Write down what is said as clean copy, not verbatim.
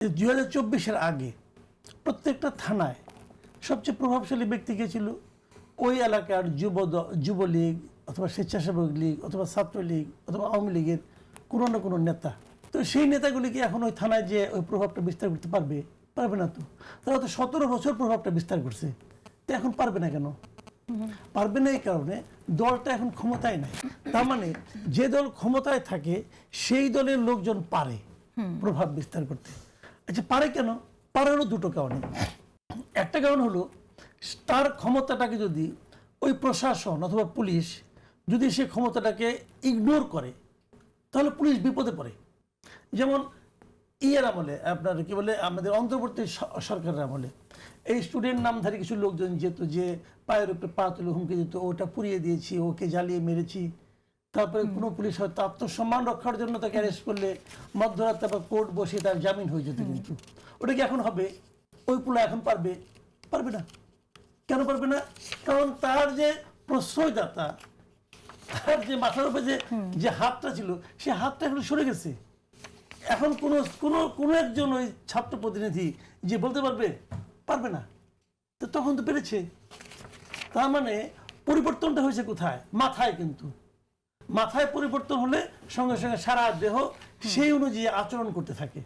2024-এর আগে প্রত্যেকটা থানায় সবচেয়ে প্রভাবশালী ব্যক্তি কে ছিল? ওই এলাকার যুবলীগ অথবা স্বেচ্ছাসেবক লীগ অথবা ছাত্রলীগ অথবা আওয়ামী লীগের কোনো না কোনো নেতা। তো সেই নেতাগুলি কি এখন ওই থানায় যে ওই প্রভাবটা বিস্তার করতে পারবে? পারবে না। তো তারা তো 17 বছর প্রভাবটা বিস্তার করছে, তো এখন পারবে না কেন? পারবে না এই কারণে দলটা এখন ক্ষমতায় নাই। তার মানে যে দল ক্ষমতায় থাকে সেই দলের লোকজন পারে প্রভাব বিস্তার করতে। আচ্ছা, পারে কেন? পারেরও দুটো কারণে। একটা কারণ হলো তার ক্ষমতাটাকে যদি ওই প্রশাসন অথবা পুলিশ যদি সে ক্ষমতাটাকে ইগনোর করে তাহলে পুলিশ বিপদে পড়ে। যেমন ইয়ের আমলে আপনার কি বলে আমাদের অন্তর্বর্তী সরকারের আমলে এই স্টুডেন্ট নামধারী কিছু লোকজন যেত, যে পায়ের উপরে পা তুলে হুমকি দিত, ওটা পুড়িয়ে দিয়েছি, ওকে জ্বালিয়ে মেরেছি। তারপরে কোনো পুলিশ হয়তো আত্মসম্মান রক্ষার জন্য তাকে অ্যারেস্ট করলে মধ্যরাতে বা কোর্ট বসে তার জামিন হয়ে যেত। কিন্তু ওটা কি এখন হবে? ওই পুলা এখন পারবে? পারবে না। কেন পারবে না? কারণ তার যে প্রশ্রয়দাতা, তার যে মাথার উপরে যে হাতটা ছিল সে হাতটা এখন সরে গেছে। এখন কোনো একজন ওই ছাত্র প্রতিনিধি যে বলতে পারবে? পারবে না। তো তখন তো পেরেছে। তার মানে পরিবর্তনটা হয়েছে কোথায়? মাথায়। কিন্তু মাথায় পরিবর্তন হলে সঙ্গে সঙ্গে সারা দেহ সেই অনুযায়ী আচরণ করতে থাকে।